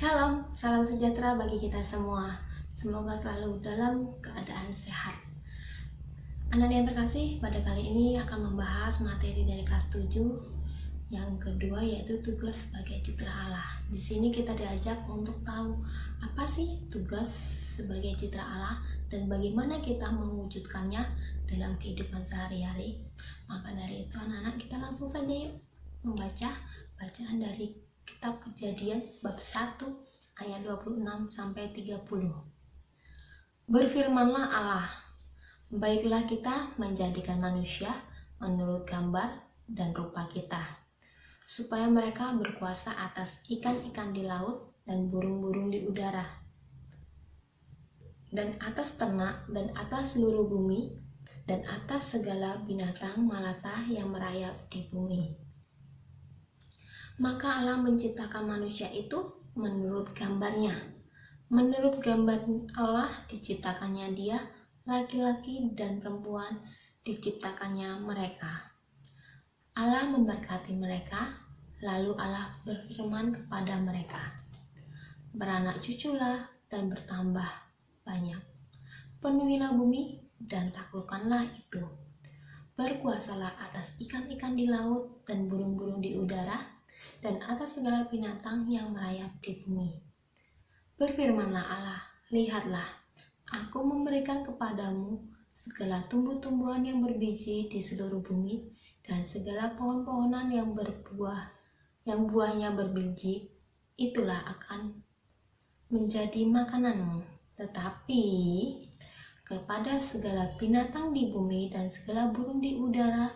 Shalom, salam sejahtera bagi kita semua. Semoga selalu dalam keadaan sehat. Anak yang terkasih, pada kali ini akan membahas materi dari kelas 7 yang kedua, yaitu tugas sebagai citra Allah. Di sini kita diajak untuk tahu apa sih tugas sebagai citra Allah dan bagaimana kita mewujudkannya dalam kehidupan sehari-hari. Maka dari itu anak-anak, kita langsung saja yuk membaca bacaan dari Kitab Kejadian bab 1 ayat 26 sampai 30. Berfirmanlah Allah, baiklah kita menjadikan manusia menurut gambar dan rupa kita, supaya mereka berkuasa atas ikan-ikan di laut dan burung-burung di udara, dan atas ternak, dan atas seluruh bumi, dan atas segala binatang melata yang merayap di bumi. Maka Allah menciptakan manusia itu menurut gambarnya. Menurut gambar Allah diciptakannya dia, laki-laki dan perempuan diciptakannya mereka. Allah memberkati mereka, lalu Allah berfirman kepada mereka, beranak cuculah dan bertambah banyak. Penuhilah bumi dan taklukkanlah itu. Berkuasalah atas ikan-ikan di laut dan burung-burung di udara, dan atas segala binatang yang merayap di bumi. Berfirmanlah Allah, lihatlah, aku memberikan kepadamu segala tumbuh-tumbuhan yang berbiji di seluruh bumi, dan segala pohon-pohonan yang berbuah, yang buahnya berbiji, itulah akan menjadi makananmu. Tetapi kepada segala binatang di bumi dan segala burung di udara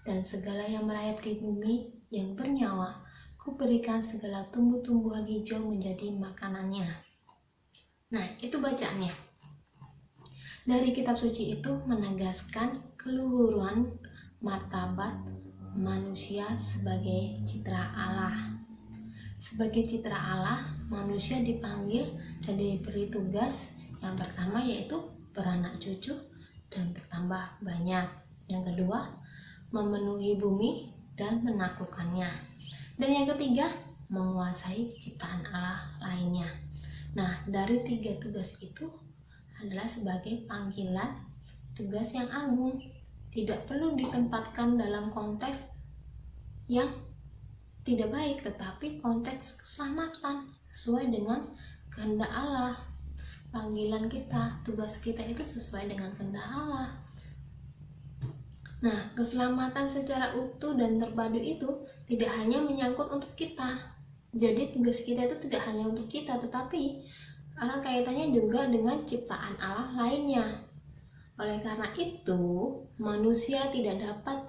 dan segala yang merayap di bumi yang bernyawa, Kuberikan segala tumbuh-tumbuhan hijau menjadi makanannya. Nah, itu bacaannya. Dari kitab suci itu menegaskan keluhuran martabat manusia sebagai citra Allah. Sebagai citra Allah, manusia dipanggil dan diberi tugas yang pertama yaitu beranak cucu dan bertambah banyak. Yang kedua, memenuhi bumi dan menaklukkannya. Dan yang ketiga, menguasai ciptaan Allah lainnya. Nah, dari tiga tugas itu adalah sebagai panggilan tugas yang agung. Tidak perlu ditempatkan dalam konteks yang tidak baik, tetapi konteks keselamatan sesuai dengan kehendak Allah. Panggilan kita, tugas kita itu sesuai dengan kehendak Allah. Nah, keselamatan secara utuh dan terpadu itu tidak hanya menyangkut untuk kita. Jadi tugas kita itu tidak hanya untuk kita, tetapi karena kaitannya juga dengan ciptaan Allah lainnya. Oleh karena itu, manusia tidak dapat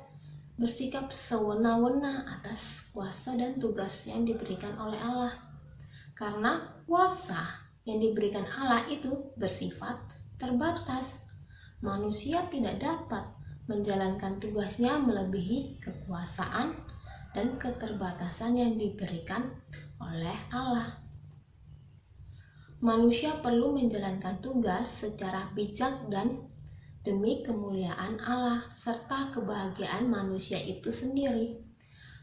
bersikap sewenang-wenang atas kuasa dan tugas yang diberikan oleh Allah. Karena kuasa yang diberikan Allah itu bersifat terbatas. Manusia tidak dapat menjalankan tugasnya melebihi kekuasaan dan keterbatasan yang diberikan oleh Allah. Manusia perlu menjalankan tugas secara bijak dan demi kemuliaan Allah serta kebahagiaan manusia itu sendiri.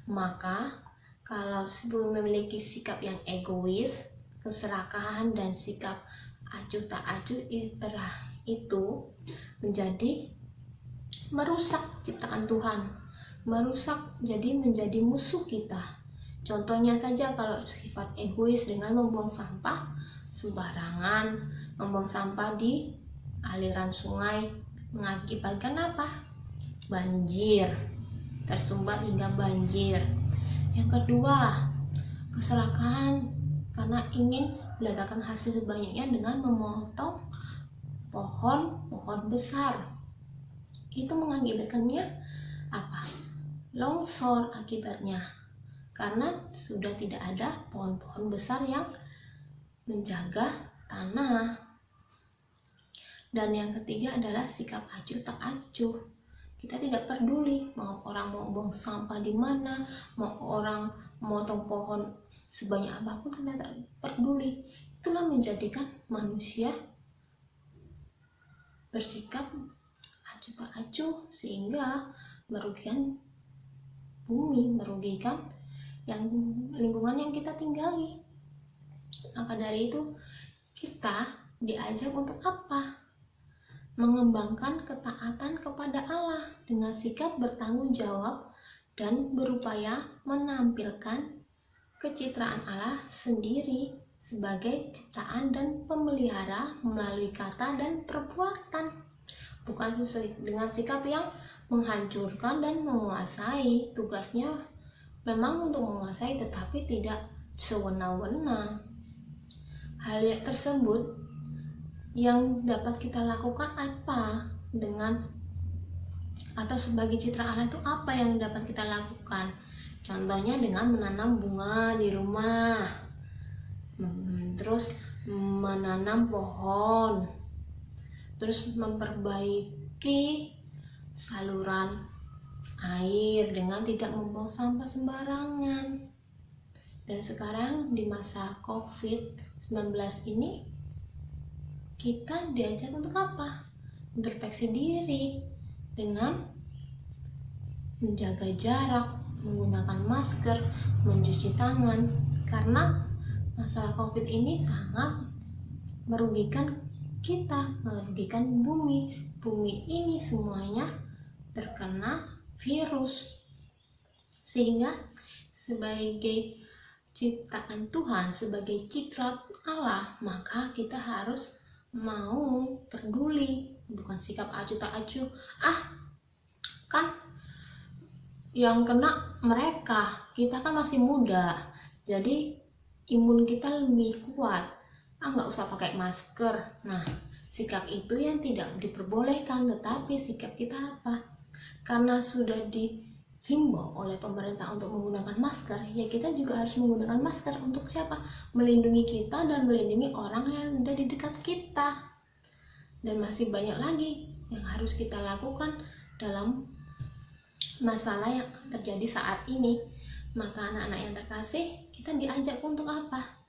Maka, kalau sebelum memiliki sikap yang egois, keserakahan dan sikap acuh tak acuh itu menjadi merusak ciptaan Tuhan, jadi menjadi musuh kita. Contohnya saja kalau sifat egois dengan membuang sampah sembarangan, membuang sampah di aliran sungai mengakibatkan apa? Banjir, tersumbat hingga banjir. Yang kedua, keserakahan karena ingin mendapatkan hasil sebanyaknya dengan memotong pohon-pohon besar. Itu mengakibatkannya apa? Longsor akibatnya, karena sudah tidak ada pohon-pohon besar yang menjaga tanah. Dan yang ketiga adalah sikap acuh tak acuh. Kita tidak peduli mau orang mau buang sampah di mana, mau orang memotong pohon sebanyak apapun, kita tak peduli. Itulah menjadikan manusia bersikap acuh tak acuh sehingga merugikan bumi, merugikan yang lingkungan yang kita tinggali. Maka dari itu kita diajak untuk apa? Mengembangkan ketaatan kepada Allah dengan sikap bertanggung jawab dan berupaya menampilkan kecitraan Allah sendiri sebagai ciptaan dan pemelihara melalui kata dan perbuatan, bukan sesuai dengan sikap yang menghancurkan dan menguasai. Tugasnya memang untuk menguasai, tetapi tidak sewenang-wenang. Hal tersebut yang dapat kita lakukan apa dengan atau sebagai citra Allah itu apa yang dapat kita lakukan? Contohnya dengan menanam bunga di rumah, terus menanam pohon, terus memperbaiki saluran air dengan tidak membuang sampah sembarangan. Dan sekarang di masa COVID-19 ini kita diajak untuk apa? Introspeksi diri dengan menjaga jarak, menggunakan masker, mencuci tangan, karena masalah COVID ini sangat merugikan kita, merugikan bumi. Bumi ini semuanya terkena virus, sehingga sebagai ciptaan Tuhan, sebagai citra Allah, maka kita harus mau peduli, bukan sikap acuh tak acuh. Kan yang kena mereka, kita kan masih muda, jadi imun kita lebih kuat. Nggak usah pakai masker. Nah, sikap itu yang tidak diperbolehkan. Tetapi sikap kita apa? Karena sudah dihimbau oleh pemerintah untuk menggunakan masker, ya kita juga harus menggunakan masker. Untuk siapa? Melindungi kita dan melindungi orang yang ada di dekat kita. Dan masih banyak lagi yang harus kita lakukan dalam masalah yang terjadi saat ini. Maka anak-anak yang terkasih, kita diajak untuk apa?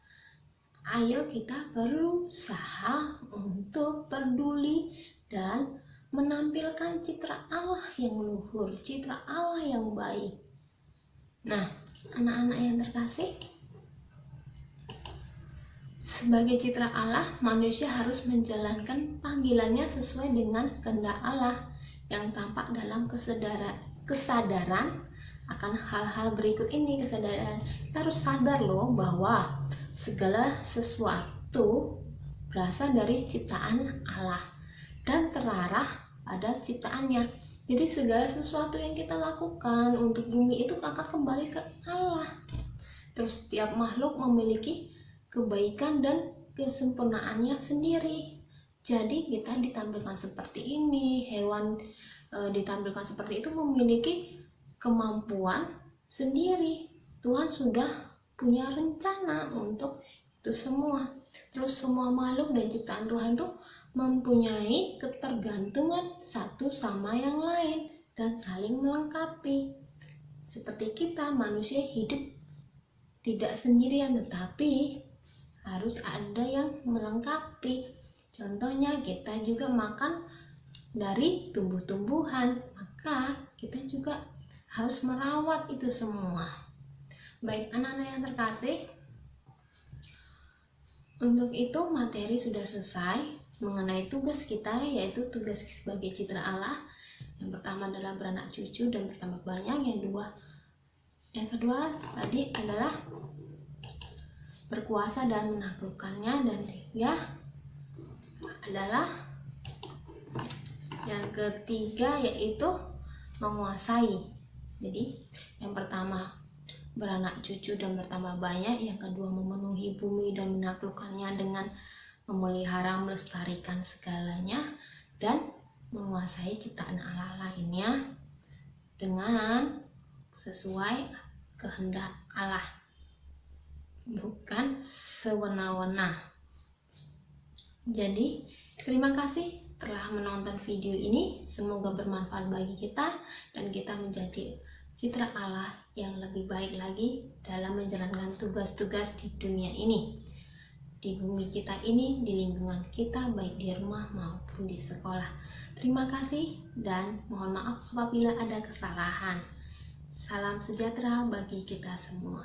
Ayo kita berusaha untuk peduli dan menampilkan citra Allah yang luhur, citra Allah yang baik. Nah, anak-anak yang terkasih, sebagai citra Allah, manusia harus menjalankan panggilannya sesuai dengan kehendak Allah yang tampak dalam kesadaran akan hal-hal berikut ini. Kesadaran, kita harus sadar loh bahwa segala sesuatu berasal dari ciptaan Allah dan terarah pada ciptaannya. Jadi segala sesuatu yang kita lakukan untuk bumi itu akan kembali ke Allah. Terus setiap makhluk memiliki kebaikan dan kesempurnaannya sendiri. Jadi kita ditampilkan seperti ini, hewan ditampilkan seperti itu memiliki kemampuan sendiri. Tuhan sudah punya rencana untuk itu semua. Terus semua makhluk dan ciptaan Tuhan itu mempunyai ketergantungan satu sama yang lain dan saling melengkapi. Seperti kita manusia hidup tidak sendirian, tetapi harus ada yang melengkapi. Contohnya kita juga makan dari tumbuh-tumbuhan, maka kita juga harus merawat itu semua. Baik anak-anak yang terkasih, untuk itu materi sudah selesai mengenai tugas kita, yaitu tugas sebagai citra Allah. Yang pertama adalah beranak cucu dan bertambah banyak. Yang kedua tadi adalah berkuasa dan menaklukkannya. Dan yang ketiga yaitu menguasai. Jadi yang pertama beranak cucu dan bertambah banyak, yang kedua memenuhi bumi dan menaklukkannya dengan memelihara, melestarikan segalanya, dan menguasai ciptaan Allah lainnya dengan sesuai kehendak Allah, bukan sewenang-wenang. Jadi terima kasih telah menonton video ini, semoga bermanfaat bagi kita dan kita menjadi citra Allah yang lebih baik lagi dalam menjalankan tugas-tugas di dunia ini, di bumi kita ini, di lingkungan kita, baik di rumah maupun di sekolah. Terima kasih dan mohon maaf apabila ada kesalahan. Salam sejahtera bagi kita semua.